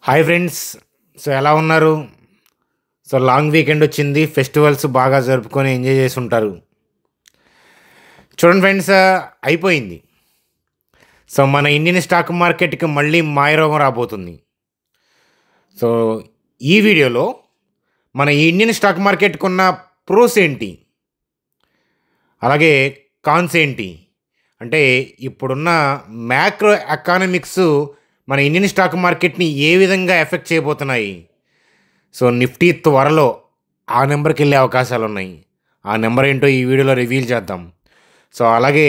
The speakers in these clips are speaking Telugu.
Hi friends. సో ఎలా ఉన్నారు? సో లాంగ్ వీకెండ్ వచ్చింది. ఫెస్టివల్స్ బాగా జరుపుకొని ఎంజాయ్ చేసి ఉంటారు. చూడండి ఫ్రెండ్స్, అయిపోయింది. సో మన ఇండియన్ స్టాక్ మార్కెట్కి మళ్ళీ మాయరోగం రాబోతుంది. సో ఈ వీడియోలో మన ఇండియన్ స్టాక్ మార్కెట్కి ఉన్న ప్రోస్ ఏంటి, అలాగే కాన్స్ ఏంటి, అంటే ఇప్పుడున్న మ్యాక్రో ఎకానమిక్స్ మన ఇండియన్ స్టాక్ మార్కెట్ని ఏ విధంగా ఎఫెక్ట్ చేయబోతున్నాయి. సో నిఫ్టీ త్వరలో ఆ నెంబర్కి వెళ్ళే అవకాశాలు ఉన్నాయి. ఆ నెంబర్ ఏంటో ఈ వీడియోలో రివీల్ చేద్దాం. సో అలాగే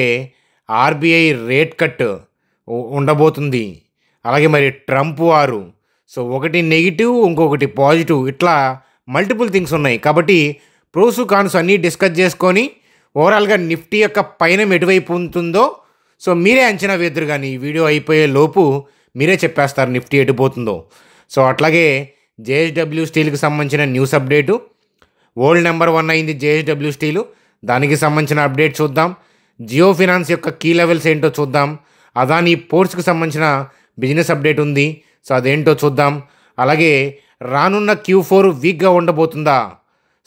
ఆర్బీఐ రేట్ కట్ ఉండబోతుంది. అలాగే మరి ట్రంప్ వారు, సో ఒకటి నెగిటివ్ ఇంకొకటి పాజిటివ్, ఇట్లా మల్టిపుల్ థింగ్స్ ఉన్నాయి. కాబట్టి ప్రోసు కాన్స్ అన్నీ డిస్కస్ చేసుకొని ఓవరాల్గా నిఫ్టీ యొక్క పైన ఎటువైపు ఉంటుందో సో మీరే అంచనా వేద్దరు. కానీ ఈ వీడియో అయిపోయే లోపు మీరే చెప్పేస్తారు నిఫ్టీ ఎటుపోతుందో. సో అట్లాగే జేఎస్డబ్ల్యూ స్టీల్కి సంబంధించిన న్యూస్ అప్డేటు, వరల్డ్ నెంబర్ 1 అయింది జేఎస్డబ్ల్యూ స్టీలు, దానికి సంబంధించిన అప్డేట్ చూద్దాం. జియో ఫినాన్స్ యొక్క కీ లెవెల్స్ ఏంటో చూద్దాం. అదానీ పోర్ట్స్కి సంబంధించిన బిజినెస్ అప్డేట్ ఉంది, సో అదేంటో చూద్దాం. అలాగే రానున్న Q4 వీక్గా ఉండబోతుందా,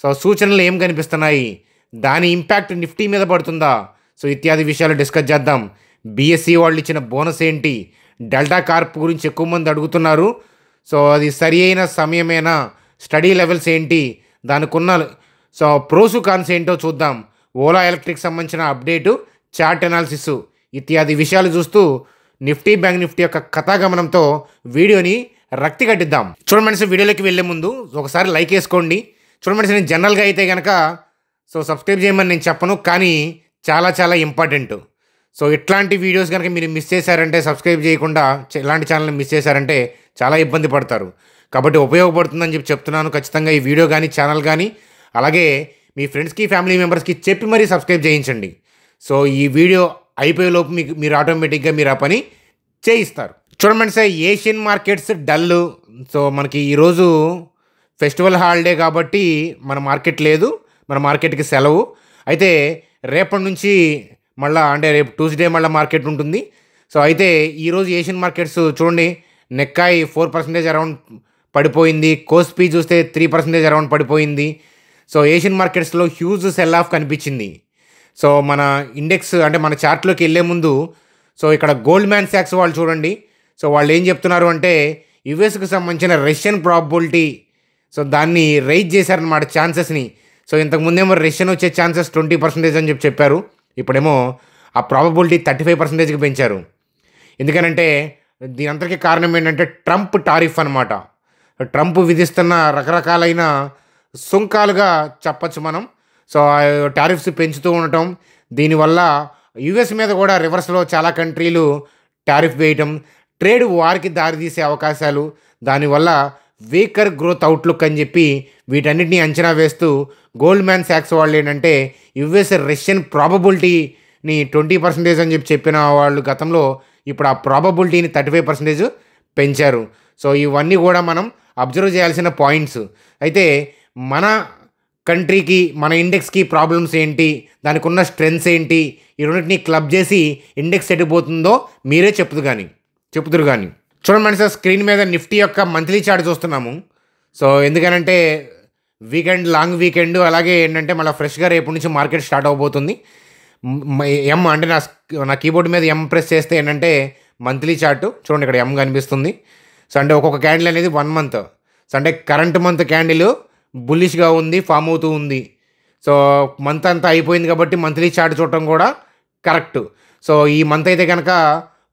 సో సూచనలు ఏం కనిపిస్తున్నాయి, దాని ఇంపాక్ట్ నిఫ్టీ మీద పడుతుందా, సో ఇత్యాది విషయాలు డిస్కస్ చేద్దాం. బీఎస్సీ వాళ్ళు ఇచ్చిన బోనస్ ఏంటి, డెల్టా కార్ప్ గురించి ఎక్కువ మంది అడుగుతున్నారు. సో అది సరి అయిన సమయమేనా, స్టడీ లెవెల్స్ ఏంటి, దానికి ఉన్న సో ప్రోసు కాన్స్ ఏంటో చూద్దాం. ఓలా ఎలక్ట్రిక్ సంబంధించిన అప్డేటు, చార్ట్ అనాలిసిస్ ఇత్యాది విషయాలు చూస్తూ నిఫ్టీ బ్యాంక్ నిఫ్టీ యొక్క కథాగమనంతో వీడియోని రక్తి కట్టిద్దాం. చూడమనిసి వీడియోలోకి వెళ్ళే ముందు ఒకసారి లైక్ వేసుకోండి. చూడమనిసి నేను జనరల్గా అయితే కనుక సో సబ్స్క్రైబ్ చేయమని నేను చెప్పను, కానీ చాలా చాలా ఇంపార్టెంట్. సో ఇట్లాంటి వీడియోస్ కనుక మీరు మిస్ చేశారంటే, సబ్స్క్రైబ్ చేయకుండా ఇలాంటి ఛానల్ని మిస్ చేశారంటే చాలా ఇబ్బంది పడతారు. కాబట్టి ఉపయోగపడుతుందని చెప్తున్నాను. ఖచ్చితంగా ఈ వీడియో కానీ ఛానల్ కానీ అలాగే మీ ఫ్రెండ్స్కి ఫ్యామిలీ మెంబర్స్కి చెప్పి మరీ సబ్స్క్రైబ్ చేయించండి. సో ఈ వీడియో అయిపోయేలోపు మీరు ఆటోమేటిక్గా మీరు ఆ పని చేయిస్తారు. చూడండి sir, Asian markets dull. So మనకి ఈరోజు ఫెస్టివల్ హాలిడే కాబట్టి మన మార్కెట్ లేదు, మన మార్కెట్కి సెలవు. అయితే రేపటి నుంచి మళ్ళీ, అంటే రేపు ట్యూస్డే మళ్ళీ మార్కెట్ ఉంటుంది. సో అయితే ఈరోజు ఏషియన్ మార్కెట్స్ చూడండి, నెక్కాయ్ 4% అరౌండ్ పడిపోయింది, కోస్పీ చూస్తే 3% అరౌండ్ పడిపోయింది. సో ఏషియన్ మార్కెట్స్లో హ్యూజ్ సెల్ ఆఫ్ కనిపించింది. సో మన ఇండెక్స్ అంటే మన చార్ట్లోకి వెళ్ళే ముందు సో ఇక్కడ గోల్డ్ మ్యాన్ సాక్స్ వాళ్ళు చూడండి. సో వాళ్ళు ఏం చెప్తున్నారు అంటే యుఎస్కి సంబంధించిన రష్యన్ ప్రాబబిలిటీ, సో దాన్ని రైజ్ చేశారనమాట ఛాన్సెస్ని. సో ఇంతకుముందేమో రష్యన్ వచ్చే ఛాన్సెస్ 20% అని చెప్పారు. ఇప్పుడేమో ఆ ప్రాబబిలిటీ 35%కి పెంచారు. ఎందుకనంటే దీని అంతటికీ కారణం ఏంటంటే ట్రంప్ టారిఫ్ అనమాట. ట్రంప్ విధిస్తున్న రకరకాలైన సుంకాలుగా చెప్పచ్చు మనం. సో టారిఫ్స్ పెంచుతూ ఉండటం, దీనివల్ల యుఎస్ మీద కూడా రివర్స్లో చాలా కంట్రీలు టారిఫ్ వేయటం, ట్రేడ్ వార్కి దారితీసే అవకాశాలు, దానివల్ల వీకర్ గ్రోత్ అవుట్లుక్ అని చెప్పి వీటన్నిటిని అంచనా వేస్తూ గోల్డ్ మ్యాన్ సాక్స్ వాళ్ళు ఏంటంటే యుఎస్ రష్యన్ ప్రాబబిలిటీని 20% అని చెప్పిన వాళ్ళు గతంలో ఇప్పుడు ఆ ప్రాబబిలిటీని 35% పెంచారు. సో ఇవన్నీ కూడా మనం అబ్జర్వ్ చేయాల్సిన పాయింట్స్. అయితే మన కంట్రీకి, మన ఇండెక్స్కి ప్రాబ్లమ్స్ ఏంటి, దానికి ఉన్న స్ట్రెంగ్స్ ఏంటి, ఈ రెండింటిని క్లబ్ చేసి ఇండెక్స్ ఎటుపోతుందో మీరే చెప్తురు కానీ. చూడండి సార్, స్క్రీన్ మీద నిఫ్టీ యొక్క మంత్లీ చార్ట్ చూస్తున్నాము. సో ఎందుకనంటే లాంగ్ వీకెండ్, అలాగే ఏంటంటే మళ్ళీ ఫ్రెష్గా రేపు నుంచి మార్కెట్ స్టార్ట్ అవబోతుంది. ఎం అంటే నా కీబోర్డ్ మీద ఎం ప్రెస్ చేస్తే ఏంటంటే మంత్లీ చార్ట్ చూడండి, ఇక్కడ ఎం కనిపిస్తుంది. సో అంటే ఒక్కొక్క క్యాండిల్ అనేది 1 మంత్. సో అంటే కరెంట్ మంత్ క్యాండిల్ బుల్లిష్గా ఉంది, ఫామ్ అవుతూ ఉంది. సో మంత్ అంతా అయిపోయింది కాబట్టి మంత్లీ చార్ట్ చూడటం కూడా కరెక్ట్. సో ఈ మంత్ అయితే కనుక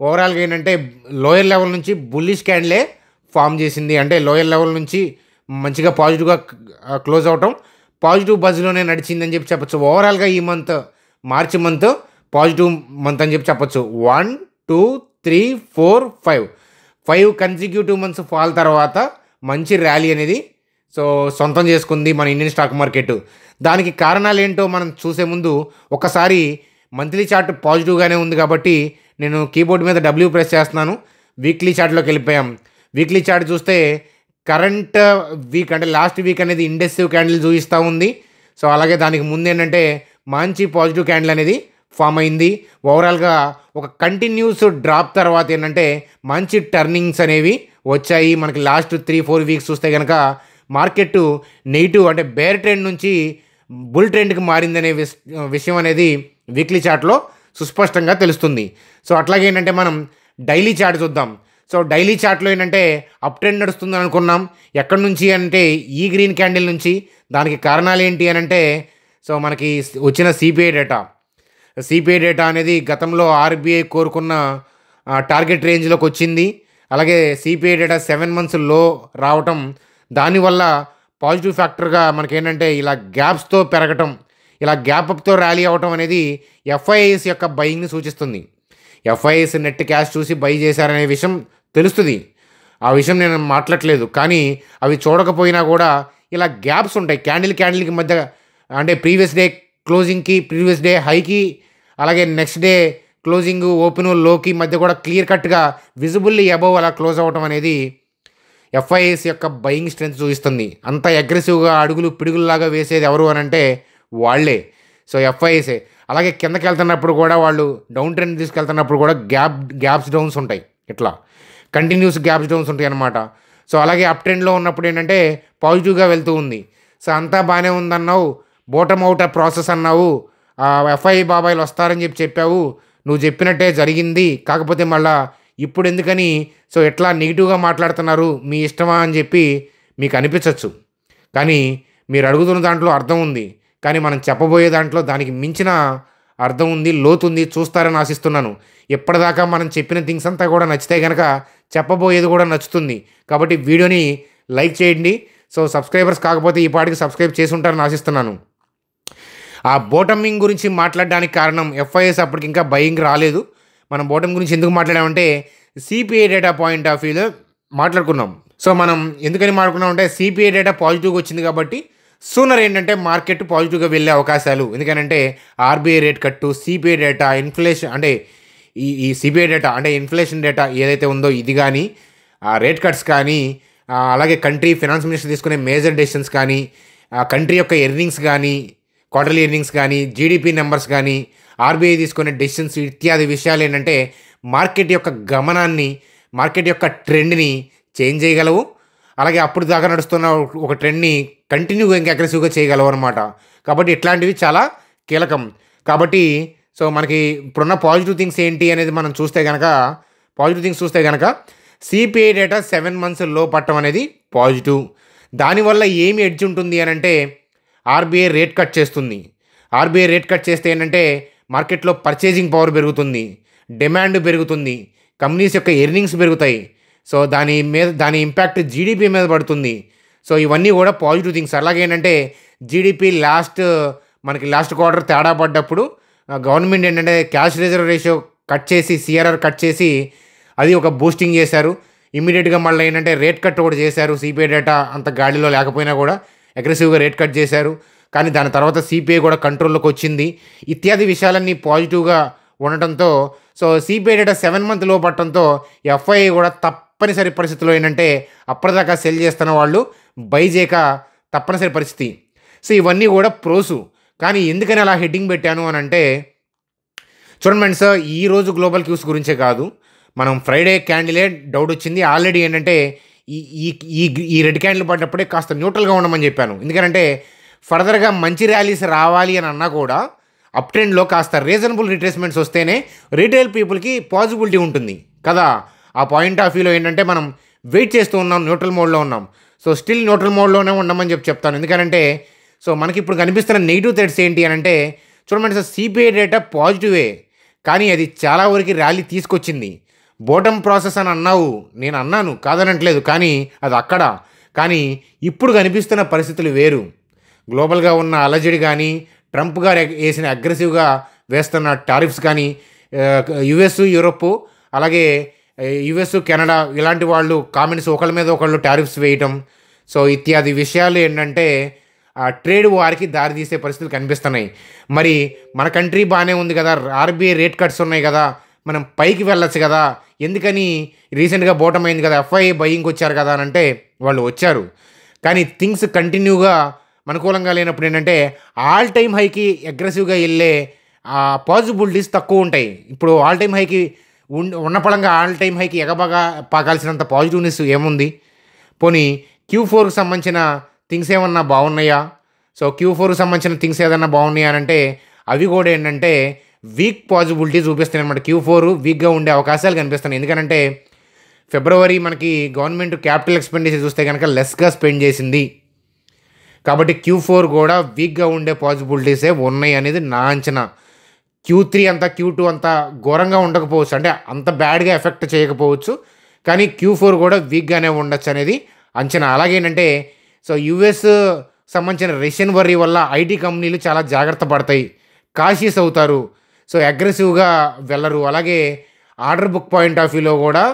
ఓవరాల్గా ఏంటంటే లోయర్ లెవెల్ నుంచి బుల్లిష్ క్యాండిలే ఫామ్ చేసింది. అంటే లోయర్ లెవెల్ నుంచి మంచిగా పాజిటివ్గా క్లోజ్ అవటం, పాజిటివ్ బజ్లోనే నడిచిందని చెప్పచ్చు. ఓవరాల్గా ఈ మంత్ మార్చి మంత్ పాజిటివ్ మంత్ అని చెప్పచ్చు. 1 2 3 4 5 కన్సిక్యూటివ్ మంత్స్ ఫాల్ తర్వాత మంచి ర్యాలీ అనేది సో సొంతం చేసుకుంది మన ఇండియన్ స్టాక్ మార్కెట్. దానికి కారణాలు ఏంటో మనం చూసే ముందు ఒకసారి మంత్లీ చార్ట్ పాజిటివ్గానే ఉంది కాబట్టి నేను కీబోర్డ్ మీద W ప్రెస్ చేస్తున్నాను. వీక్లీ చార్ట్లోకి వెళ్ళిపోయాం. వీక్లీ చార్ట్ చూస్తే కరెంట్ వీక్ అంటే లాస్ట్ వీక్ అనేది ఇండెసివ్ క్యాండిల్ చూపిస్తూ ఉంది. సో అలాగే దానికి ముందు ఏంటంటే మంచి పాజిటివ్ క్యాండిల్ అనేది ఫామ్ అయింది. ఓవరాల్గా ఒక కంటిన్యూస్ డ్రాప్ తర్వాత ఏంటంటే మంచి టర్నింగ్స్ అనేవి వచ్చాయి. మనకి లాస్ట్ 3-4 వీక్స్ చూస్తే కనుక మార్కెట్ నెగిటివ్ అంటే బేర్ ట్రెండ్ నుంచి బుల్ ట్రెండ్కి మారిందనే విషయం అనేది వీక్లీ చార్ట్లో సుస్పష్టంగా తెలుస్తుంది. సో అట్లాగే ఏంటంటే మనం డైలీ చార్ట్ చూద్దాం. సో డైలీ చార్ట్లో ఏంటంటే అప్ ట్రెండ్ నడుస్తుంది అనుకున్నాం. ఎక్కడి నుంచి అంటే ఈ గ్రీన్ క్యాండిల్ నుంచి. దానికి కారణాలు ఏంటి అని అంటే సో మనకి వచ్చిన సిపిఐ డేటా అనేది గతంలో ఆర్బీఐ కోరుకున్న టార్గెట్ రేంజ్లోకి వచ్చింది. అలాగే సిపిఐ డేటా 7 months లో రావటం, దానివల్ల పాజిటివ్ ఫ్యాక్టర్గా మనకేంటంటే ఇలా గ్యాప్స్తో పెరగటం, ఇలా గ్యాప్ అప్తో ర్యాలీ అవ్వటం అనేది ఎఫ్ఐఐస్ యొక్క బయింగ్ని సూచిస్తుంది. ఎఫ్ఐఐస్ నెట్ క్యాష్ చూసి బై చేశారనే విషయం తెలుస్తుంది. ఆ విషయం నేను మాట్లాడట్లేదు. కానీ అవి చూడకపోయినా కూడా ఇలా గ్యాప్స్ ఉంటాయి క్యాండిల్కి మధ్య. అంటే ప్రీవియస్ డే క్లోజింగ్కి, ప్రీవియస్ డే హైకి, అలాగే నెక్స్ట్ డే క్లోజింగ్ ఓపెన్ లోకి మధ్య కూడా క్లియర్ కట్గా విజిబుల్లీ అబవ్ అలా క్లోజ్ అవ్వటం అనేది ఎఫ్ఐఐస్ యొక్క బయింగ్ స్ట్రెంత్ చూపిస్తుంది. అంత అగ్రెసివ్గా అడుగులు పిడుగుల్లాగా వేసేది ఎవరు అని అంటే వాళ్ళే. సో ఎఫ్ఐఐసే. అలాగే కిందకి వెళ్తున్నప్పుడు కూడా వాళ్ళు డౌన్ ట్రెండ్ తీసుకెళ్తున్నప్పుడు కూడా గ్యాప్స్ డౌన్స్ ఉంటాయి. ఇట్లా కంటిన్యూస్ గ్యాప్స్ డౌన్స్ ఉంటాయి అన్నమాట. సో అలాగే అప్ ట్రెండ్లో ఉన్నప్పుడు ఏంటంటే పాజిటివ్గా వెళ్తూ ఉంది. సో అంతా బాగానే ఉందన్నావు, బోటమ్ అవుట్ ప్రాసెస్ అన్నావు, ఎఫ్ఐ బాబాయిలు వస్తారని చెప్పావు, నువ్వు చెప్పినట్టే జరిగింది. కాకపోతే మళ్ళా ఇప్పుడు ఎందుకని సో ఎట్లా నెగిటివ్గా మాట్లాడుతున్నారు, మీ ఇష్టమా అని చెప్పి మీకు అనిపించవచ్చు. కానీ మీరు అడుగుతున్న దాంట్లో అర్థం ఉంది. కానీ మనం చెప్పబోయే దాంట్లో దానికి మించిన అర్థం ఉంది, లోతు ఉంది. చూస్తారని ఆశిస్తున్నాను. ఎప్పటిదాకా మనం చెప్పిన థింగ్స్ అంతా కూడా నచ్చితే కనుక చెప్పబోయేది కూడా నచ్చుతుంది. కాబట్టి వీడియోని లైక్ చేయండి. సో సబ్స్క్రైబర్స్ కాకపోతే ఈ పాటికి సబ్స్క్రైబ్ చేసి ఉంటారని ఆశిస్తున్నాను. ఆ బోటమింగ్ గురించి మాట్లాడడానికి కారణం ఎఫ్ఐఎస్ అప్పటికి ఇంకా బయింగ్ రాలేదు. మనం బోటమ్ గురించి ఎందుకు మాట్లాడామంటే సిపిఐ డేటా పాయింట్ ఆఫ్ వ్యూలో మాట్లాడుకున్నాం. సో మనం ఎందుకని మాట్లాడుకున్నాం అంటే సిపిఐ డేటా పాజిటివ్గా వచ్చింది కాబట్టి సూనర్ ఏంటంటే మార్కెట్ పాజిటివ్గా వెళ్ళే అవకాశాలు. ఎందుకంటే ఆర్బీఐ రేట్ కట్టు, సిపిఐ డేటా, ఇన్ఫ్లేషన్ అంటే ఈ సిపిఐ డేటా అంటే ఇన్ఫ్లేషన్ డేటా ఏదైతే ఉందో ఇది కానీ, రేట్ కట్స్ కానీ, అలాగే కంట్రీ ఫినాన్స్ మినిస్టర్ తీసుకునే మేజర్ డెసిషన్స్ కానీ, కంట్రీ యొక్క ఎర్నింగ్స్ కానీ, క్వార్టర్లీ ఎర్నింగ్స్ కానీ, జీడిపి నెంబర్స్ కానీ, ఆర్బీఐ తీసుకునే డెసిషన్స్ ఇత్యాది విషయాలు ఏంటంటే మార్కెట్ యొక్క గమనాన్ని, మార్కెట్ యొక్క ట్రెండ్ని చేంజ్ చేయగలవు. అలాగే అప్పుడు దాకా నడుస్తున్న ఒక ట్రెండ్ని కంటిన్యూగా ఇంకా అగ్రెసివ్గా చేయగలవు అనమాట. కాబట్టి ఇట్లాంటివి చాలా కీలకం. కాబట్టి సో మనకి ఇప్పుడున్న పాజిటివ్ థింగ్స్ ఏంటి అనేది మనం చూస్తే కనుక సిపిఐ డేటా 7 months లో పట్టడం అనేది పాజిటివ్. దానివల్ల ఏమి ఎడ్జ్ ఉంటుంది అని అంటే ఆర్బీఐ రేట్ కట్ చేస్తుంది. ఆర్బీఐ రేట్ కట్ చేస్తే ఏంటంటే మార్కెట్లో పర్చేజింగ్ పవర్ పెరుగుతుంది, డిమాండ్ పెరుగుతుంది, కంపెనీస్ యొక్క ఎర్నింగ్స్ పెరుగుతాయి. సో దాని ఇంపాక్ట్ జీడిపి మీద పడుతుంది. సో ఇవన్నీ కూడా పాజిటివ్ థింగ్స్. అలాగే ఏంటంటే జీడిపి మనకి లాస్ట్ క్వార్టర్ తేడా పడ్డప్పుడు గవర్నమెంట్ ఏంటంటే క్యాష్ రిజర్వ్ రేషియో కట్ చేసి, సిఆర్ఆర్ కట్ చేసి అది ఒక బూస్టింగ్ చేశారు. ఇమీడియట్గా మళ్ళీ ఏంటంటే రేట్ కట్ కూడా చేశారు. సిపిఐ డేటా అంత గాడిలో లేకపోయినా కూడా అగ్రెసివ్గా రేట్ కట్ చేశారు. కానీ దాని తర్వాత సిపిఐ కూడా కంట్రోల్లోకి వచ్చింది. ఇత్యాది విషయాలన్నీ పాజిటివ్గా ఉండటంతో సో సిపిఐ డేటా 7 months లో పట్టడంతో ఎఫ్ఐఐ కూడా తప్పనిసరి పరిస్థితిలో ఏంటంటే అప్పటిదాకా సెల్ చేస్తున్న వాళ్ళు బై చేయక తప్పనిసరి పరిస్థితి. సో ఇవన్నీ కూడా ప్రోసు. కానీ ఎందుకని అలా హెడ్డింగ్ పెట్టాను అని అంటే చూడండి సార్, ఈరోజు గ్లోబల్ క్యూస్ గురించే కాదు, మనం ఫ్రైడే క్యాండిలే డౌట్ వచ్చింది. ఆల్రెడీ ఏంటంటే ఈ రెడ్ క్యాండిల్ పడ్డప్పుడే కాస్త న్యూట్రల్గా ఉండమని చెప్పాను. ఎందుకంటే ఫర్దర్గా మంచి ర్యాలీస్ రావాలి అని అన్నా కూడా అప్ ట్రెండ్లో కాస్త రీజనబుల్ రిట్రేస్మెంట్స్ వస్తేనే రీటైల్ పీపుల్కి పాజిబిలిటీ ఉంటుంది కదా. ఆ పాయింట్ ఆఫ్ వ్యూలో ఏంటంటే మనం వెయిట్ చేస్తూ ఉన్నాం, న్యూట్రల్ మోడ్లో ఉన్నాం. సో స్టిల్ న్యూట్రల్ మోడ్లోనే ఉండమని చెప్తాను. ఎందుకంటే సో మనకి ఇప్పుడు కనిపిస్తున్న నెగిటివ్ థ్రెడ్స్ ఏంటి అని అంటే చూడండి సార్, సిపిఐ డేటా పాజిటివే కానీ అది చాలా వరకు ర్యాలీ తీసుకొచ్చింది. బోటమ్ ప్రాసెస్ అని అన్నావు, నేను అన్నాను కాదనట్లేదు, కానీ అది అక్కడ. కానీ ఇప్పుడు కనిపిస్తున్న పరిస్థితులు వేరు. గ్లోబల్గా ఉన్న అలజడి కానీ, ట్రంప్ గారు వేసిన అగ్రెసివ్గా వేస్తున్న టారిఫ్స్ కానీ, యుఎస్, యూరోప్, అలాగే యుఎస్, కెనడా ఇలాంటి వాళ్ళు కామెంట్స్ ఒకళ్ళ మీద ఒకళ్ళు టారిఫ్స్ వేయటం, సో ఇత్యాది విషయాలు ఏంటంటే ట్రేడ్ వార్కి దారితీసే పరిస్థితులు కనిపిస్తున్నాయి. మరి మన కంట్రీ బాగానే ఉంది కదా, ఆర్బీఐ రేట్ కట్స్ ఉన్నాయి కదా, మనం పైకి వెళ్ళొచ్చు కదా, ఎందుకని రీసెంట్గా బోటమ్ అయింది కదా, ఎఫ్ఐఐ బయింగ్కి వచ్చారు కదా అని అంటే వాళ్ళు వచ్చారు. కానీ థింగ్స్ కంటిన్యూగా అనుకూలంగా లేనప్పుడు ఏంటంటే ఆల్ టైమ్ హైకి అగ్రెసివ్గా వెళ్ళే పాజిబిలిటీస్ తక్కువ ఉంటాయి. ఇప్పుడు ఆల్ టైమ్ హైకి ఉన్న పళంగా ఆల్ టైమ్ హైకి ఎగబగా పాకాల్సినంత పాజిటివ్నెస్ ఏముంది? పోనీ Q4కి సంబంధించిన థింగ్స్ ఏమన్నా బాగున్నాయా? సో Q4కి సంబంధించిన థింగ్స్ ఏదన్నా బాగున్నాయా అంటే అవి కూడా ఏంటంటే వీక్ పాజిబిలిటీ చూపిస్తున్నాయి అనమాట. Q4 వీక్గా ఉండే అవకాశాలు కనిపిస్తున్నాయి. ఎందుకంటే ఫిబ్రవరి మనకి గవర్నమెంట్ క్యాపిటల్ ఎక్స్పెండిచర్ చూస్తే కనుక లెస్గా స్పెండ్ చేసింది. కాబట్టి Q4 కూడా వీక్గా ఉండే పాజిబిలిటీసే ఉన్నాయి అనేది నా అంచనా. Q3 అంతా Q2 అంతా ఘోరంగా ఉండకపోవచ్చు, అంటే అంత బ్యాడ్గా ఎఫెక్ట్ చేయకపోవచ్చు, కానీ Q4 కూడా వీక్గానే ఉండొచ్చు అనేది అంచనా. అలాగేంటంటే సో యుఎస్ సంబంధించిన రష్యన్ వర్రీ వల్ల ఐటీ కంపెనీలు చాలా జాగ్రత్త పడతాయి, కాషియస్ అవుతారు, సో అగ్రెసివ్గా వెళ్ళరు. అలాగే ఆర్డర్ బుక్ పాయింట్ ఆఫ్ వ్యూలో కూడా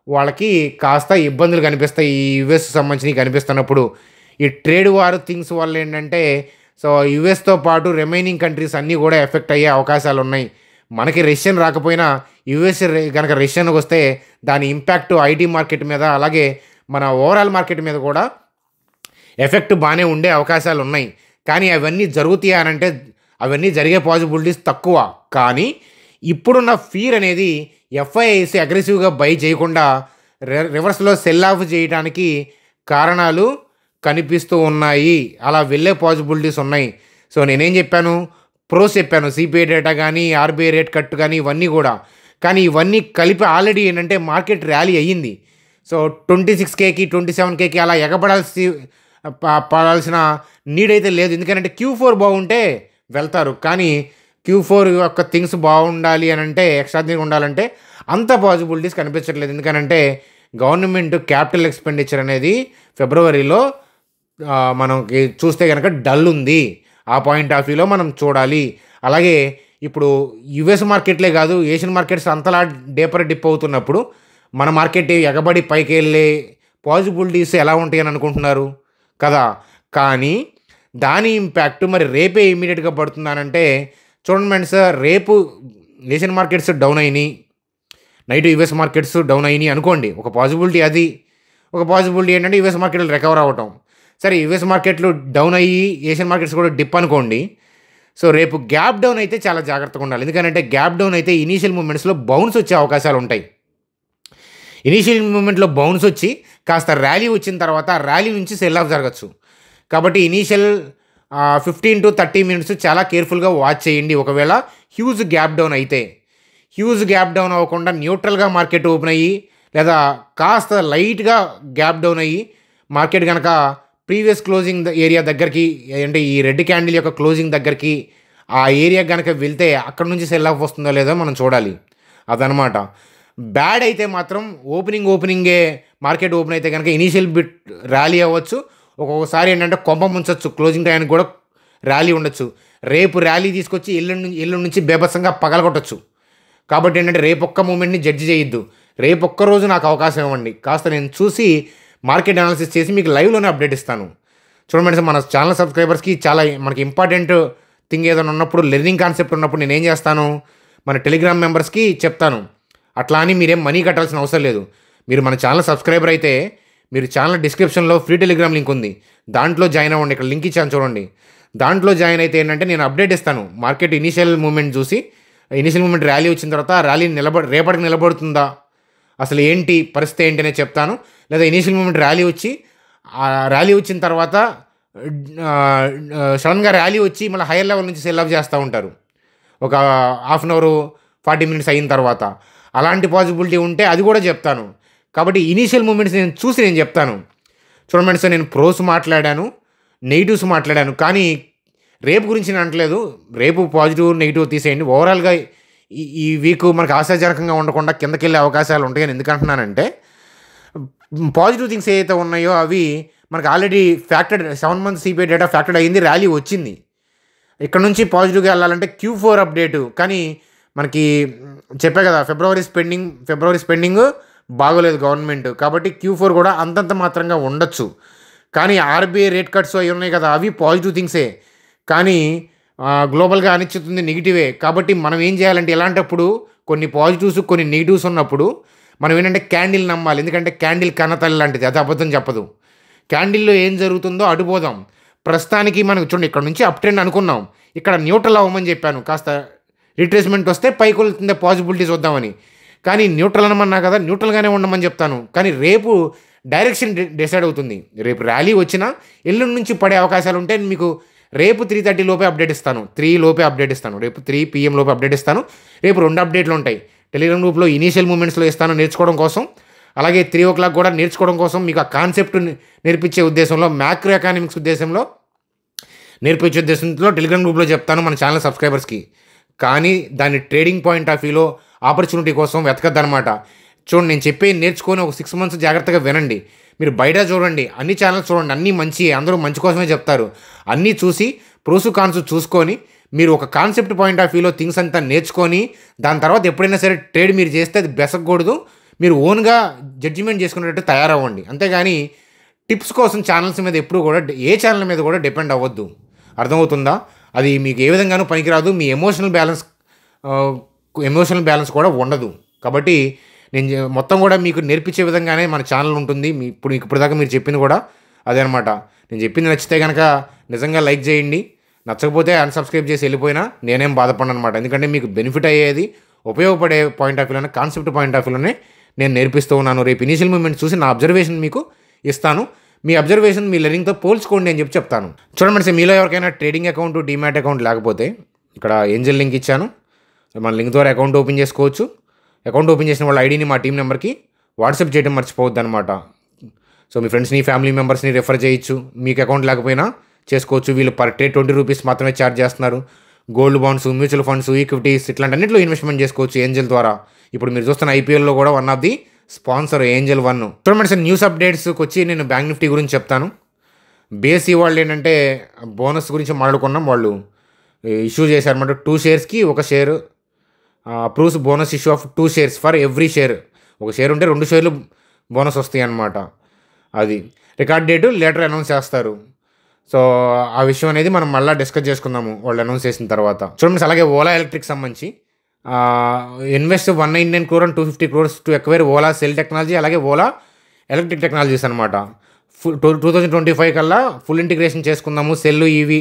వాళ్ళకి కాస్త ఇబ్బందులు కనిపిస్తాయి ఈ యుఎస్ సంబంధించినవి కనిపిస్తున్నప్పుడు. ఈ ట్రేడ్ వార్ థింగ్స్ వల్ల ఏంటంటే సో యుఎస్తో పాటు రిమైనింగ్ కంట్రీస్ అన్నీ కూడా ఎఫెక్ట్ అయ్యే అవకాశాలు ఉన్నాయి. మనకి రష్యన్ రాకపోయినా యుఎస్ కనుక రష్యన్కి వస్తే దాని ఇంపాక్ట్ ఐటీ మార్కెట్ మీద అలాగే మన ఓవరాల్ మార్కెట్ మీద కూడా ఎఫెక్ట్ బాగానే ఉండే అవకాశాలు ఉన్నాయి. కానీ అవన్నీ జరుగుతాయా అని అంటే అవన్నీ జరిగే పాసిబిలిటీస్ తక్కువ. కానీ ఇప్పుడున్న ఫీర్ అనేది ఎఫ్ఐఐస్ అగ్రెసివ్గా బై చేయకుండా రివర్స్లో సెల్ ఆఫ్ చేయడానికి కారణాలు కనిపిస్తూ ఉన్నాయి. అలా వెళ్ళే పాసిబిలిటీస్ ఉన్నాయి. సో నేనేం చెప్పాను, ప్రోస్ చెప్పాను, సిపిఐ డేటా కానీ ఆర్బీఐ రేట్ కట్ కానీ ఇవన్నీ కూడా. కానీ ఇవన్నీ కలిపి ఆల్రెడీ ఏంటంటే మార్కెట్ ర్యాలీ అయ్యింది. సో 26Kకి 27Kకి అలా పడాల్సిన నీడ్ అయితే లేదు. ఎందుకంటే Q4 బాగుంటే వెళ్తారు. కానీ Q4 యొక్క థింగ్స్ బాగుండాలి అని అంటే ఎక్స్ట్రాడినరీ ఉండాలంటే అంత పాసిబిలిటీస్ కనిపించట్లేదు. ఎందుకంటే గవర్నమెంట్ క్యాపిటల్ ఎక్స్పెండిచర్ అనేది ఫిబ్రవరిలో మనకి చూస్తే కనుక డల్ ఉంది. ఆ పాయింట్ ఆఫ్ వ్యూలో మనం చూడాలి. అలాగే ఇప్పుడు యుఎస్ మార్కెట్లే కాదు, ఏషియన్ మార్కెట్స్ అంతలా డీపర్ డిప్ అవుతున్నప్పుడు మన మార్కెట్ ఎగబడి పైకి వెళ్ళే పాసిబిలిటీస్ ఎలా ఉంటాయని అనుకుంటున్నారు కదా. కానీ దాని ఇంపాక్ట్ మరి రేపే ఇమీడియట్గా పడుతుందనంటే చూడండి ఫ్రెండ్స్, రేపు ఏషియన్ మార్కెట్స్ డౌన్ అయినాయి, నైట్ యుఎస్ మార్కెట్స్ డౌన్ అయినాయి అనుకోండి. ఒక పాసిబిలిటీ అది. ఒక పాసిబిలిటీ ఏంటంటే యుఎస్ మార్కెట్లు రికవర్ అవ్వటం. సరే యుఎస్ మార్కెట్లు డౌన్ అయ్యి ఏషియన్ మార్కెట్స్ కూడా డిప్ అనుకోండి. సో రేపు గ్యాప్ డౌన్ అయితే చాలా జాగ్రత్తగా ఉండాలి. ఎందుకంటే గ్యాప్ డౌన్ అయితే ఇనీషియల్ మూమెంట్స్లో బౌన్స్ వచ్చే అవకాశాలు ఉంటాయి. ఇనీషియల్ మూమెంట్లో బౌన్స్ వచ్చి కాస్త ర్యాలీ వచ్చిన తర్వాత ర్యాలీ నుంచి సెల్ ఆఫ్ జరగచ్చు. కాబట్టి ఇనీషియల్ 15 to 30 minutes చాలా కేర్ఫుల్గా వాచ్ చేయండి. ఒకవేళ హ్యూజ్ గ్యాప్ డౌన్ అయితే, హ్యూజ్ గ్యాప్ డౌన్ అవ్వకుండా న్యూట్రల్గా మార్కెట్ ఓపెన్ అయ్యి లేదా కాస్త లైట్గా గ్యాప్ డౌన్ అయ్యి మార్కెట్ కనుక ప్రీవియస్ క్లోజింగ్ ఏరియా దగ్గరికి, అంటే ఈ రెడ్ క్యాండిల్ యొక్క క్లోజింగ్ దగ్గరికి ఆ ఏరియా కనుక వెళ్తే అక్కడ నుంచి సెల్ ఆఫ్ వస్తుందో లేదో మనం చూడాలి. అదనమాట. బ్యాడ్ అయితే మాత్రం ఓపెనింగే మార్కెట్ ఓపెన్ అయితే కనుక ఇనీషియల్ బిట్ ర్యాలీ అవ్వచ్చు. ఒక్కొక్కసారి ఏంటంటే కొంప ముంచచ్చు, క్లోజింగ్ టైంకి కూడా ర్యాలీ ఉండొచ్చు. రేపు ర్యాలీ తీసుకొచ్చి ఎల్లుండి నుంచి బేబత్సంగా పగలగొట్టచ్చు. కాబట్టి ఏంటంటే రేపు ఒక్క మూమెంట్ని జడ్జి చేయొద్దు. రేపు ఒక్కరోజు నాకు అవకాశం ఇవ్వండి, కాస్త నేను చూసి మార్కెట్ అనాలిసిస్ చేసి మీకు లైవ్లోనే అప్డేట్ ఇస్తాను. చూడండి, మన ఛానల్ సబ్స్క్రైబర్స్కి చాలా మనకి ఇంపార్టెంట్ థింగ్ ఏదైనా ఉన్నప్పుడు, లెర్నింగ్ కాన్సెప్ట్ ఉన్నప్పుడు నేను ఏం చేస్తాను, మన టెలిగ్రామ్ మెంబర్స్కి చెప్తాను. అట్లా అని మీరేం మనీ కట్టాల్సిన అవసరం లేదు. మీరు మన ఛానల్ సబ్స్క్రైబర్ అయితే మీరు ఛానల్ డిస్క్రిప్షన్లో ఫ్రీ టెలిగ్రామ్ లింక్ ఉంది, దాంట్లో జాయిన్ అవ్వండి. ఇక్కడ లింక్ ఇచ్చాను చూడండి. దాంట్లో జాయిన్ అయితే ఏంటంటే నేను అప్డేట్ ఇస్తాను. మార్కెట్ ఇనీషియల్ మూమెంట్ చూసి, ఇనీషియల్ మూమెంట్ ర్యాలీ వచ్చిన తర్వాత ర్యాలీ రేపటికి నిలబడుతుందా, అసలు ఏంటి పరిస్థితి ఏంటి అనేది చెప్తాను. లేదా ఇనీషియల్ మూమెంట్ ర్యాలీ వచ్చి ర్యాలీ వచ్చిన తర్వాత సడన్గా ర్యాలీ వచ్చి మళ్ళీ హైయర్ లెవెల్ నుంచి సెల్ ఆఫ్ చేస్తూ ఉంటారు ఒక హాఫ్ అన్ అవర్ 40 minutes అయిన తర్వాత. అలాంటి పాసిబిలిటీ ఉంటే అది కూడా చెప్తాను. కాబట్టి ఇనీషియల్ మూమెంట్స్ నేను చూసి నేను చెప్తాను. చూడండి సార్, నేను ప్రోస్ మాట్లాడాను, నెగిటివ్స్ మాట్లాడాను, కానీ రేపు గురించి నేను అనట్లేదు. రేపు పాజిటివ్ నెగిటివ్ తీసేయండి. ఓవరాల్గా ఈ వీక్ మనకు ఆశాజనకంగా ఉండకుండా కిందకి వెళ్ళే అవకాశాలు ఉంటాయని ఎందుకు అంటున్నానంటే, పాజిటివ్ థింగ్స్ ఏవైతే ఉన్నాయో అవి మనకు already factored 7 months CPI data factored అయ్యింది, ర్యాలీ వచ్చింది. ఇక్కడ నుంచి పాజిటివ్గా వెళ్ళాలంటే Q4 అప్డేటు. కానీ మనకి చెప్పే కదా, ఫిబ్రవరి స్పెండింగ్ బాగోలేదు గవర్నమెంట్. కాబట్టి Q4 కూడా అంతంత మాత్రంగా ఉండొచ్చు. కానీ ఆర్బీఐ రేట్ కట్స్ అవి ఉన్నాయి కదా, అవి పాజిటివ్ థింగ్సే. కానీ గ్లోబల్గా అనిశ్చితుంది నెగిటివే. కాబట్టి మనం ఏం చేయాలంటే ఇలాంటప్పుడు కొన్ని పాజిటివ్స్ కొన్ని నెగిటివ్స్ ఉన్నప్పుడు మనం ఏంటంటే క్యాండిల్ నమ్మాలి. ఎందుకంటే క్యాండిల్ కన్నతల్లి లాంటిది, అది అబద్ధం చెప్పదు. క్యాండిల్లో ఏం జరుగుతుందో అడుపోదాం. ప్రస్తుతానికి మనకు చూడండి, ఇక్కడ నుంచి అప్ ట్రెండ్ అనుకున్నాం, ఇక్కడ న్యూట్రల్ అవ్వమని చెప్పాను. కాస్త రిట్రేస్మెంట్ వస్తే పైకి వెళ్తుందే పాసిబిలిటీస్ వద్దామని. కానీ న్యూట్రల్ అనమన్నా కదా, న్యూట్రల్గానే ఉండమని చెప్తాను. కానీ రేపు డైరెక్షన్ డిసైడ్ అవుతుంది. రేపు ర్యాలీ వచ్చినా ఎల్లుండి నుంచి పడే అవకాశాలు ఉంటే మీకు రేపు 3:30 లోపే అప్డేట్ ఇస్తాను, 3 లోపే అప్డేట్ ఇస్తాను, రేపు 3 PM లోపే అప్డేట్ ఇస్తాను. రేపు 2 అప్డేట్లు ఉంటాయి. టెలిగ్రామ్ గ్రూప్లో ఇనీషియల్ మూమెంట్స్లో ఇస్తాను నేర్చుకోవడం కోసం, అలాగే 3 o'clock కూడా నేర్చుకోవడం కోసం, మీకు ఆ కాన్సెప్ట్ నేర్పించే ఉద్దేశంలో, మ్యాక్రో ఎకానమిక్స్ ఉద్దేశంలో నేర్పించే ఉద్దేశంలో టెలిగ్రామ్ గ్రూప్లో చెప్తాను మన ఛానల్ సబ్స్క్రైబర్స్కి. కానీ దాన్ని ట్రేడింగ్ పాయింట్ ఆఫ్ వ్యూలో ఆపర్చునిటీ కోసం వెతకద్దనమాట. చూడండి, నేను చెప్పే నేర్చుకొని ఒక 6 months జాగ్రత్తగా వినండి. మీరు బయట చూడండి, అన్ని ఛానల్స్ చూడండి, అన్నీ మంచి, అందరూ మంచి కోసమే చెప్తారు. అన్నీ చూసి ప్రోసు కాన్స్ చూసుకొని మీరు ఒక కాన్సెప్ట్ పాయింట్ ఆఫ్ వ్యూలో థింగ్స్ అంతా నేర్చుకొని దాని తర్వాత ఎప్పుడైనా సరే ట్రేడ్ మీరు చేస్తే అది బెసకూడదు. మీరు ఓన్గా జడ్జిమెంట్ చేసుకునేటట్టు తయారవ్వండి. అంతేగాని టిప్స్ కోసం ఛానల్స్ మీద ఎప్పుడు కూడా, ఏ ఛానల్ మీద కూడా డిపెండ్ అవ్వద్దు. అర్థమవుతుందా? అది మీకు ఏ విధంగానూ పనికిరాదు. మీ ఎమోషనల్ బ్యాలెన్స్ కూడా ఉండదు. కాబట్టి నేను మొత్తం కూడా మీకు నేర్పించే విధంగానే మన ఛానల్ ఉంటుంది. ఇప్పటిదాకా మీరు చెప్పింది కూడా అదే అనమాట. నేను చెప్పింది నచ్చితే కనుక నిజంగా లైక్ చేయండి, నచ్చకపోతే అన్సబ్స్క్రైబ్ చేసి వెళ్ళిపోయినా నేనేం బాధపడను అనమాట. ఎందుకంటే మీకు బెనిఫిట్ అయ్యేది, ఉపయోగపడే పాయింట్ ఆఫ్ వ్యూలోనే, కాన్సెప్ట్ పాయింట్ ఆఫ్ వ్యూలోనే నేను నేర్పిస్తూ ఉన్నాను. రేపు ఇనీషియల్ మూమెంట్ చూసి నా అబ్జర్వేషన్ మీకు ఇస్తాను. మీ అబ్జర్వేషన్ మీ లెర్నింగ్తో పోల్చుకోండి అని చెప్తాను. చూడండి, మీలో ఎవరికైనా ట్రేడింగ్ అకౌంట్, డీమ్యాట్ అకౌంట్ లేకపోతే ఇక్కడ ఏంజల్ లింక్ ఇచ్చాను. మన లింక్ ద్వారా అకౌంట్ ఓపెన్ చేసుకోవచ్చు. అకౌంట్ ఓపెన్ చేసిన వాళ్ళ ఐడిని మా టీం నెంబర్కి వాట్సాప్ చేయడం మర్చిపోవద్దు అనమాట. సో మీ ఫ్రెండ్స్ని, ఫ్యామిలీ మెంబర్స్ని రెఫర్ చేయొచ్చు. మీకు అకౌంట్ లేకపోయినా చేసుకోవచ్చు. వీళ్ళు పర్ డే 20 rupees మాత్రమే ఛార్జ్ చేస్తున్నారు. Gold bonds, mutual funds, equities ఇట్లాంటి అన్నింటిలో ఇన్వెస్ట్మెంట్ చేసుకోవచ్చు ఏంజల్ ద్వారా. ఇప్పుడు మీరు చూస్తున్న IPLలో కూడా one of the sponsor Angel 1. చూడండి సార్, న్యూస్ అప్డేట్స్కి వచ్చి నేను బ్యాంక్ నిఫ్టీ గురించి చెప్తాను. BSE వాళ్ళు ఏంటంటే బోనస్ గురించి మాట్లాడుకున్నాం. వాళ్ళు ఇష్యూ చేశారన్నమాట. 2 sharesకి 1 share approves bonus issue of 2 shares for every share. 1 share ఉంటే 2 shares బోనస్ వస్తాయి అన్నమాట. అది రికార్డ్ డేటు లేటర్ అనౌన్స్ చేస్తారు. సో ఆ విషయం అనేది మనం మళ్ళీ డిస్కస్ చేసుకుందాము వాళ్ళు అనౌన్స్ చేసిన తర్వాత. చూడండి, అలాగే ఓలా ఎలక్ట్రిక్ సంబంధించి invest 199 crore and 250 crores to acquire Ola cell technology, అలాగే ఓలా ఎలక్ట్రిక్ టెక్నాలజీస్ అనమాట. 2025 కల్లా ఫుల్ ఇంటిగ్రేషన్ చేసుకుందాము cell EV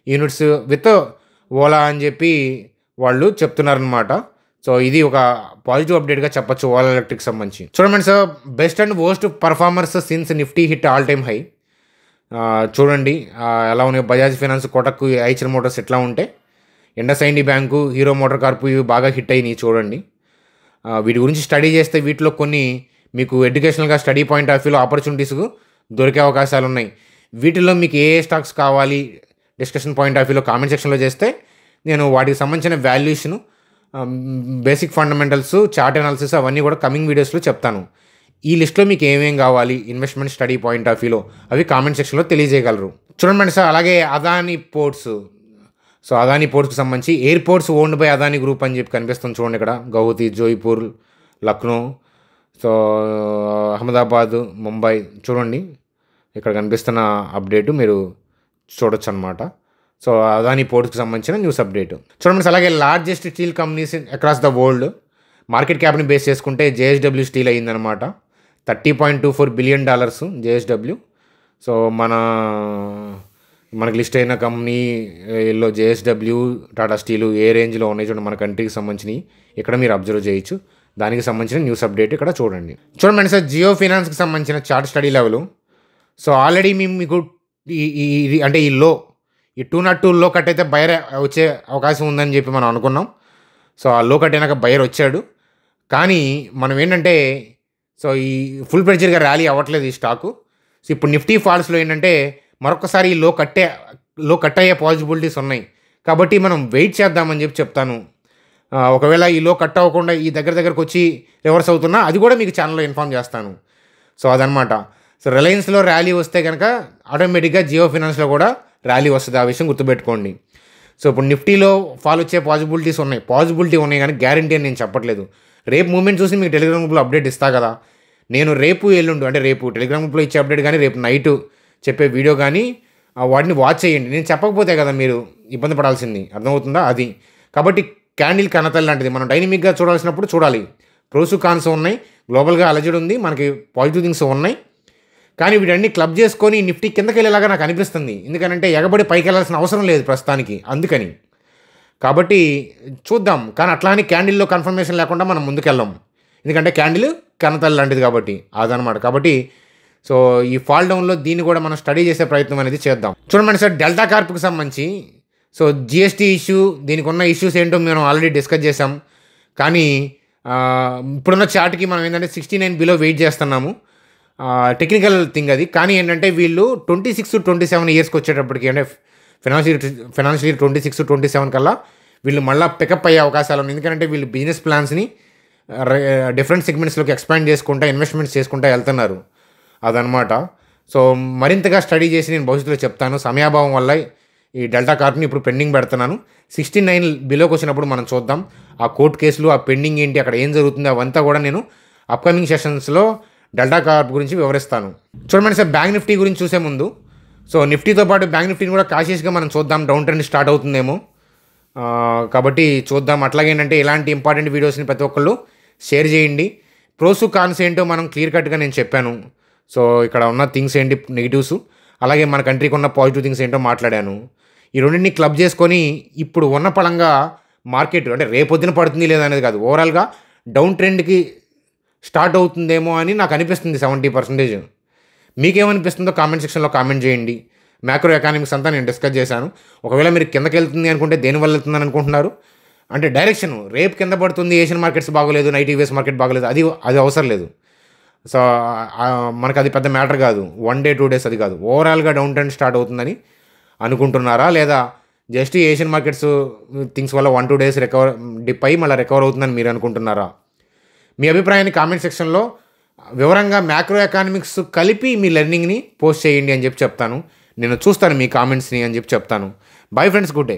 units with Ola అని చెప్పి వాళ్ళు చెప్తున్నారనమాట. సో ఇది ఒక పాజిటివ్ అప్డేట్గా చెప్పొచ్చు ఓలా ఎలక్ట్రిక్ సంబంధించి. చూడండి sir, best and worst performers since Nifty hit all time high. చూడండి ఎలా ఉన్నాయి. Bajaj finance, Kotak, Eicher Motors ఎట్లా ఉంటే, IndusInd bank, hero motor carp ఇవి బాగా హిట్ అయినాయి. చూడండి, వీటి గురించి స్టడీ చేస్తే వీటిలో కొన్ని మీకు ఎడ్యుకేషనల్గా స్టడీ పాయింట్ ఆఫ్ వ్యూలో ఆపర్చునిటీస్ దొరికే అవకాశాలు ఉన్నాయి. వీటిల్లో మీకు ఏ స్టాక్స్ కావాలి డిస్కషన్ పాయింట్ ఆఫ్ వ్యూలో కామెంట్ సెక్షన్లో చేస్తే నేను వాటికి సంబంధించిన valuation, basic fundamentals, chart analysis అవన్నీ కూడా కమింగ్ వీడియోస్లో చెప్తాను. ఈ లిస్ట్లో మీకు ఏమేం కావాలి ఇన్వెస్ట్మెంట్ స్టడీ పాయింట్ ఆఫ్ వ్యూలో అవి కామెంట్ సెక్షన్లో తెలియజేయగలరు. చూడండి సార్, అలాగే అదానీ పోర్ట్స్. సో అదానీ పోర్ట్స్కి సంబంధించి airports owned by Adani group అని చెప్పి కనిపిస్తుంది. చూడండి, ఇక్కడ గౌహతి, జోధ్పూర్, లక్నో, సో అహ్మదాబాద్, ముంబై. చూడండి, ఇక్కడ కనిపిస్తున్న అప్డేటు మీరు చూడొచ్చు అనమాట. సో అదానీ పోర్ట్స్కి సంబంధించిన న్యూస్ అప్డేట్. చూడండి, అలాగే largest steel companies across the world market క్యాప్ని బేస్ చేసుకుంటే JSW స్టీల్ అయ్యిందనమాట. $30.24 billion JSW. సో మనకి లిస్ట్ అయిన కంపెనీలో JSW, టాటా స్టీలు ఏ రేంజ్లో ఉన్నాయి చూడండి మన కంట్రీకి సంబంధించినవి ఇక్కడ మీరు అబ్జర్వ్ చేయొచ్చు. దానికి సంబంధించిన న్యూస్ అప్డేట్ ఇక్కడ చూడండి. చూడండి సార్, జియో ఫైనాన్స్కి సంబంధించిన chart study level. So already మేము మీకు అంటే ఈ 202 లో కట్ అయితే బయర్ వచ్చే అవకాశం ఉందని చెప్పి మనం అనుకున్నాం. సో ఆ లో కట్ అయినాక బయర్ వచ్చాడు. కానీ మనం ఏంటంటే, సో ఈ ఫుల్ ప్రెజర్గా ర్యాలీ అవ్వట్లేదు ఈ స్టాకు. సో ఇప్పుడు నిఫ్టీ ఫాల్స్లో ఏంటంటే మరొకసారి ఈ లో కట్ అయ్యే పాసిబిలిటీస్ ఉన్నాయి. కాబట్టి మనం వెయిట్ చేద్దామని చెప్పి చెప్తాను. ఒకవేళ ఈ లో కట్ అవ్వకుండా ఈ దగ్గరకు వచ్చి రివర్స్ అవుతున్నా అది కూడా మీకు ఛానల్లో ఇన్ఫామ్ చేస్తాను. సో అదనమాట. సో రిలయన్స్లో ర్యాలీ వస్తే కనుక ఆటోమేటిక్గా జియో ఫైనాన్స్లో కూడా ర్యాలీ వస్తుంది. ఆ విషయం గుర్తుపెట్టుకోండి. సో ఇప్పుడు నిఫ్టీలో ఫాల్ వచ్చే పాసిబిలిటీ ఉన్నాయి కానీ గ్యారంటీ అని నేను చెప్పట్లేదు. రేపు మూమెంట్ చూసి మీకు టెలిగ్రామ్ గ్రూప్లో అప్డేట్ ఇస్తా కదా. నేను రేపు ఎల్లుండి అంటే రేపు టెలిగ్రామ్ గ్రూప్లో ఇచ్చే అప్డేట్ కానీ రేపు నైట్ చెప్పే వీడియో కానీ వాటిని వాచ్ చేయండి. నేను చెప్పకపోతే కదా మీరు ఇబ్బంది పడాల్సింది, అర్థమవుతుందా? అది కాబట్టి క్యాండిల్ కనతల్ లాంటిది మనం డైనమిక్గా చూడాల్సినప్పుడు చూడాలి. ప్రోసు కాన్స్ ఉన్నాయి, గ్లోబల్గా అలజడి ఉంది, మనకి పాజిటివ్ థింగ్స్ ఉన్నాయి. కానీ వీటన్ని క్లబ్ చేసుకొని నిఫ్టీ కిందకి వెళ్ళేలాగా నాకు అనిపిస్తుంది. ఎందుకంటే ఎగబడి పైకి వెళ్ళాల్సిన అవసరం లేదు ప్రస్తుతానికి, అందుకని. కాబట్టి చూద్దాం. కానీ అట్లా అని క్యాండిల్లో కన్ఫర్మేషన్ లేకుండా మనం ముందుకెళ్ళాం. ఎందుకంటే క్యాండిల్ కనతల్లి లాంటిది కాబట్టి అదనమాట. కాబట్టి సో ఈ ఫాల్ డౌన్లో దీన్ని కూడా మనం స్టడీ చేసే ప్రయత్నం అనేది చేద్దాం. చూడండి సార్, డెల్టా కార్ప్కి సంబంధించి సో జిఎస్టీ ఇష్యూ, దీనికి ఉన్న ఇష్యూస్ ఏంటో మనం ఆల్రెడీ డిస్కస్ చేసాం. కానీ ఇప్పుడున్న చార్ట్కి మనం ఏంటంటే 69 బిలో వెయిట్ చేస్తున్నాము. టెక్నికల్ థింగ్ అది. కానీ ఏంటంటే వీళ్ళు 26-27 ఇయర్స్కి వచ్చేటప్పటికి, అంటే ఫైనాన్షియల్ ఇయర్ 26-27 కల్లా వీళ్ళు మళ్ళీ పికప్ అయ్యే అవకాశాలు ఉన్నాయి. ఎందుకంటే వీళ్ళు బిజినెస్ ప్లాన్స్ని డిఫరెంట్ సెగ్మెంట్స్లోకి ఎక్స్పాండ్ చేసుకుంటా, ఇన్వెస్ట్మెంట్స్ చేసుకుంటా వెళ్తున్నారు. అదనమాట. సో మరింతగా స్టడీ చేసి నేను భవిష్యత్తులో చెప్తాను. సమయాభావం వల్ల ఈ డెల్టా కార్ప్ని ఇప్పుడు పెండింగ్ పెడుతున్నాను. 69 బిలోకి వచ్చినప్పుడు మనం చూద్దాం ఆ కోర్టు కేసులు, ఆ పెండింగ్ ఏంటి, అక్కడ ఏం జరుగుతుంది, అవంతా కూడా నేను అప్కమింగ్ సెషన్స్లో డెల్టా కార్ప్ గురించి వివరిస్తాను. చూడండి సార్, బ్యాంక్ నిఫ్టీ గురించి చూసే ముందు సో నిఫ్టీతో పాటు బ్యాంక్ నిఫ్టీని కూడా కాషియస్గా మనం చూద్దాం. డౌన్ ట్రెండ్ స్టార్ట్ అవుతుందేమో కాబట్టి చూద్దాం. అట్లాగే ఏంటంటే ఇలాంటి ఇంపార్టెంట్ వీడియోస్ని ప్రతి ఒక్కళ్ళు షేర్ చేయండి. ప్రోస్ కాన్స్ ఏంటో మనం క్లియర్ కట్గా నేను చెప్పాను. సో ఇక్కడ ఉన్న థింగ్స్ ఏంటి నెగిటివ్స్, అలాగే మన కంట్రీకి ఉన్న పాజిటివ్ థింగ్స్ ఏంటో మాట్లాడాను. ఈ రెండింటిని క్లబ్ చేసుకొని ఇప్పుడు ఉన్న పరంగా మార్కెట్ అంటే రేపొద్దున పడుతుంది లేదా అనేది కాదు, ఓవరాల్గా డౌన్ ట్రెండ్కి స్టార్ట్ అవుతుందేమో అని నాకు అనిపిస్తుంది 70%. మీకేమనిపిస్తుందో కామెంట్ సెక్షన్లో కామెంట్ చేయండి. మ్యాక్రో ఎకానమిక్స్ అంతా నేను డిస్కస్ చేశాను. ఒకవేళ మీరు కిందకి వెళ్తుంది అనుకుంటే దేనివల్ల వెళ్తుందని అనుకుంటున్నారు అంటే డైరెక్షన్ రేపు కింద పడుతుంది, ఏషియన్ మార్కెట్స్ బాగోలేదు, నైట్ యూఎస్ మార్కెట్ బాగోలేదు, అది అవసరం లేదు. సో మనకు అది పెద్ద మ్యాటర్ కాదు. 1 day 2 days అది కాదు, ఓవరాల్గా డౌన్ ట్రెండ్ స్టార్ట్ అవుతుందని అనుకుంటున్నారా, లేదా జస్ట్ ఏషియన్ మార్కెట్స్ థింగ్స్ వల్ల 1-2 days డిప్ అయ్యి మళ్ళీ రికవర్ అవుతుందని మీరు అనుకుంటున్నారా? మీ అభిప్రాయాన్ని కామెంట్ సెక్షన్లో వివరంగా మ్యాక్రో ఎకానమిక్స్ కలిపి మీ లెర్నింగ్ని పోస్ట్ చేయండి అని చెప్పి చెప్తాను. నేను చూస్తాను మీ కామెంట్స్ని అని చెప్పి చెప్తాను. Bye friends, good day.